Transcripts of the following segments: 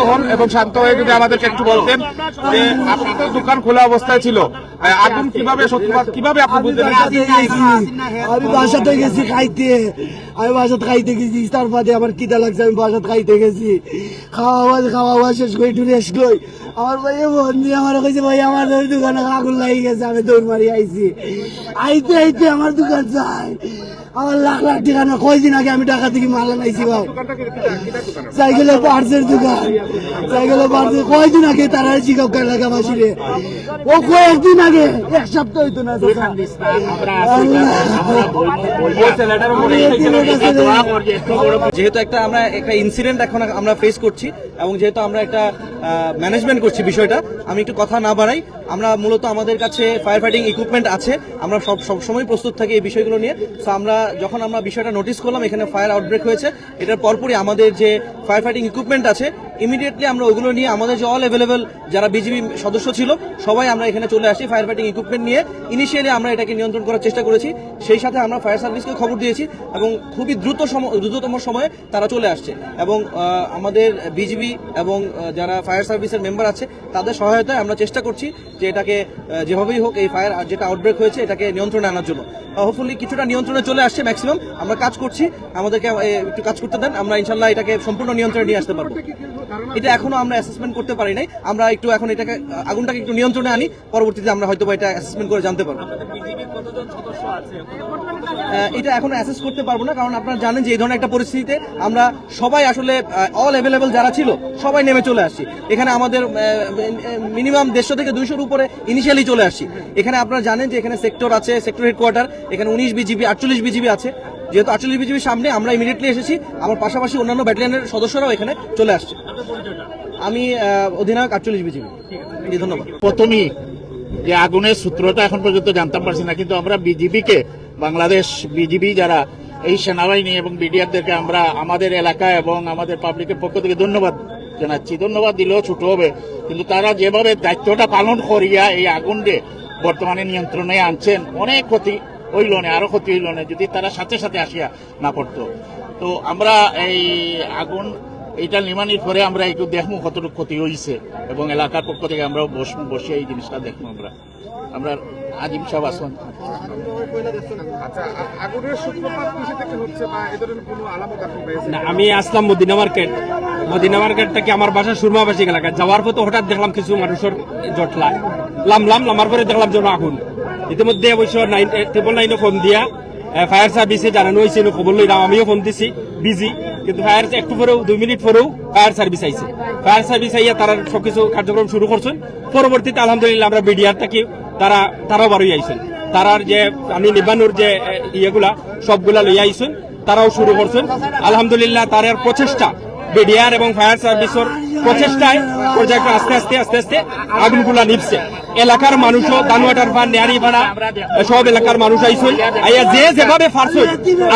হন এবং শান্ত হয়ে যদি আমাদেরকে একটু বলতেন যে আপনাদের দোকান খোলা অবস্থায় ছিল, আগুন কিভাবে সূত্রপাত কিভাবে আপনি বুঝতে আমি বাসাতে গেছি খাইতে, আমি বাসাতে খাইতে গেছি, তার বাদে আমার কিতা লাগছে, আমি বাসাতে খাইতে গেছি, খাওয়া শেষ করে একটু রেস্ট করি। আমার ভাই বন্ধু আমার কাছে, ভাই আমার দোকানে আগুন লাগিয়ে গেছে, আমি দৌড় মারি আইছি। আইতে আইতে আমার দোকান চাই, আমার লাখ লাখ টাকা না, কয়দিন আগে আমি টাকা থেকে মাল আনাইছি ভাই। সাইকেলের পার্সের দোকান, সাইকেলের পার্সের কয়দিন আগে তারা চিকাপ এলাকা বাসিরে, ও কয়েকদিন আগে, এক সপ্তাহ হইতো না। যেহেতু আমরা একটা ইনসিডেন্ট এখন আমরা ফেস করছি এবং যেহেতু আমরা একটা ম্যানেজমেন্ট করছি বিষয়টা, আমি একটু কথা না বাড়াই। আমরা মূলত আমাদের কাছে ফায়ার ফাইটিং ইকুইপমেন্ট আছে, আমরা সবসময় প্রস্তুত থাকি এই বিষয়গুলো নিয়ে। তো আমরা যখন বিষয়টা নোটিস করলাম এখানে ফায়ার আউটব্রেক হয়েছে, এটার পরপরই আমাদের যে ফায়ার ফাইটিং ইকুইপমেন্ট আছে ইমিডিয়েটলি আমরা ওগুলো নিয়ে আমাদের যে অল অ্যাভেলেবেল যারা বিজিবি সদস্য ছিল সবাই আমরা এখানে চলে আসি ফায়ার ফাইটিং ইকুইপমেন্ট নিয়ে। ইনিশিয়ালি আমরা এটাকে নিয়ন্ত্রণ করার চেষ্টা করেছি, সেই সাথে আমরা ফায়ার সার্ভিসকে খবর দিয়েছি এবং খুবই দ্রুততম সময়ে তারা চলে আসছে এবং আমাদের বিজিবি এবং যারা ফায়ার সার্ভিসের মেম্বার আছে তাদের সহায়তায় আমরা চেষ্টা করছি যে এটাকে যেভাবেই হোক এই ফায়ার যেটা আউটব্রেক হয়েছে এটাকে নিয়ন্ত্রণে আনার জন্য। হোপফুলি কিছুটা নিয়ন্ত্রণে চলে আসছে, ম্যাক্সিমাম আমরা কাজ করছি, আমাদেরকে একটু কাজ করতে দেন, আমরা ইনশাল্লাহ এটাকে সম্পূর্ণ নিয়ন্ত্রণে নিয়ে আসতে পারবো। এটা এখনো আমরা অ্যাসেসমেন্ট করতে পারি নাই, আমরা একটু এখন এটাকে আগুনটাকে একটু নিয়ন্ত্রণে আনি, পরবর্তীতে আমরা হয়তো এটা অ্যাসেসমেন্ট করে জানতে পারবো। এটা এখনো অ্যাসেস করতে পারবো না, কারণ আপনারা জানেন যে এই ধরনের একটা পরিস্থিতিতে আমরা সবাই আসলে অল অ্যাভেলেবল যারা ছিল সবাই নেমে চলে আসছি। এখানে আমাদের মিনিমাম 150 থেকে 200-র উপরে ইনিশিয়ালি চলে আসছি। এখানে আপনারা জানেন যে এখানে সেক্টর আছে, সেক্টর হেডকোয়ার্টার, এখানে 19 বিজিবি 48 বিজিবি আছে। যেহেতু 48 বিজিবির সামনে আমরা ইমিডিয়েটলি এসেছি, আমার পাশাপাশি অন্যান্য ব্যাটালিয়নের সদস্যরাও এখানে চলে আসছে। আমি অধিনায়ক 48 বিজিবি। ধন্যবাদ। প্রথমেই যে আগুনের সূত্রটা এখন পর্যন্ত জানতাম পারছি না, কিন্তু আমরা বিজিবিকে, বাংলাদেশ বিজিবি যারা এই সেনাবাহিনী এবং বিডিআরদেরকে আমরা আমাদের এলাকা এবং আমাদের পাবলিকের পক্ষ থেকে ধন্যবাদ জানাচ্ছি। ধন্যবাদ দিলেও ছোট হবে, কিন্তু তারা যেভাবে দায়িত্বটা পালন করিয়া এই আগুনকে বর্তমানে নিয়ন্ত্রণে আনছেন, অনেক ক্ষতি হইল না, আরো ক্ষতি হইল না যদি তারা সাথে সাথে আসিয়া না পড়তো। তো আমরা এই আগুন এইটা নির্মাণের পরে আমরা একটু দেখবো কতটুকু ক্ষতি হয়েছে এবং এলাকার পক্ষ থেকে আমরা বসে এই জিনিসটা দেখবো। আমরা আজিম সাহেব আসুন। আমি আসলাম মদিনা মার্কেট থেকে আমার বাসা সুরমাবাসী এলাকা, যাওয়ার পথে হঠাৎ দেখলাম কিছু মানুষের জটলায় লামার পরে দেখলাম যেন আগুন। ইতিমধ্যে অবশ্য 999 ফোন দিয়া ফায়ার সার্ভিসে জানানো হয়েছে, খবর লইলাম, আমিও ফোন দিছি, বিজি, কিন্তু ফায়ার একটু পরেও 2 মিনিট পরেও ফায়ার সার্ভিস আইছে। ফায়ার সার্ভিস আইয়া তারা সবকিছু কার্যক্রম শুরু করছেন। পরবর্তীতে আলহামদুলিল্লাহ আমরা বিডিআর থাকি, তারাও বারোই আইছেন, তারার যে আমি নিবানোর যে ইয়েগুলা সবগুলা লইয়া আইছেন, তারাও শুরু করছেন। আলহামদুলিল্লাহ তার প্রচেষ্টা, বিডিআর এবং ফায়ার সার্ভিসের প্রচেষ্টায় পর্যায়ে আস্তে আস্তে আগুনগুলা নিভছে। এলাকার মানুষও দানুয়াটার পাড়, নেয়ারিপাড়া সব এলাকার মানুষ আইসন, আইয়া যেভাবে পারছেন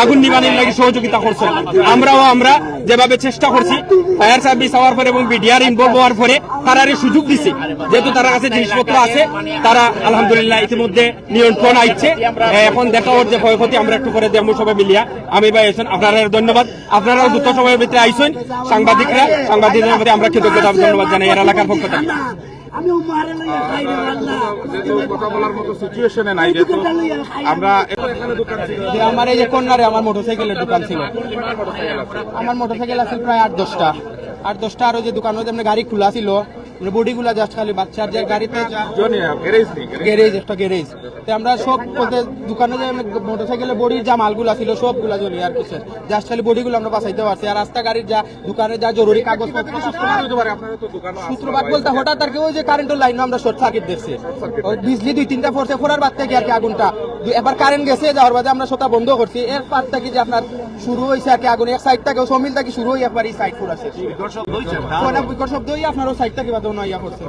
আগুন নিবানোর লাগি সহযোগিতা করছেন। আমরা যেভাবে চেষ্টা করছি, ফায়ার সার্ভিস হওয়ার পরে এবং বিডিআর ইনভলভ হওয়ার পরে তারারে সুযোগ দিছে, যেহেতু তার কাছে জিনিসপত্র আছে, তারা আলহামদুলিল্লাহ ইতিমধ্যে নিয়ন্ত্রণ আইছে। এখন দেখা ওর যে ক্ষয়ক্ষতি আমরা একটু করে দেবো সবাই মিলিয়া। আমি ভাই আইসেন, আপনারা ধন্যবাদ, আপনারাও দ্রুত সময়ের ভিতরে আইসেন। সাংবাদিকদের প্রতি আমরা কৃতজ্ঞতা ধন্যবাদ জানাই এর এলাকার পক্ষ থেকে। আমার এই যে কর্নারে আমার মোটরসাইকেলের দোকান ছিল, আমার মোটরসাইকেল আছে প্রায় 8-10টা আর ওই যে দোকান গাড়ি খোলা ছিল, বডিগুলা জাস্ট খালি বাচ্চার যে গাড়িতে গ্যারেজ, একটা গ্যারেজ, আমরা সব বলতে দোকানে যে মোটরসাইকেলের বডির যা মালগুলা ছিল সবগুলা জ্বলি, আর কিছু জাস্ট খালি বডিগুলো আমরা বাঁচাইতে পারছি। আর রাস্তা গাড়ির যা দোকানের যা জরুরি কাগজপত্র সূত্রপাত বলতে হঠাৎ আর কি ওই যে কারেন্টের লাইন আমরা শর্ট সার্কিট দেখছি, ওই বিজলি 2-3টা পড়ছে, ফোরার বাদ থেকে আর কি আগুনটা এবার কারেন্ট গেছে, যাওয়ার বাদে আমরা সেটা বন্ধ করছি। এর পার থেকে যে আপনার শুরু হয়েছে আর কি আগুন, এক সাইড থেকে সমিল থেকে শুরু হয়ে একবার এই সাইড পুরাছে, শব্দ হয়ে আপনার ওই সাইড থেকে বাদ ইয়া করছে।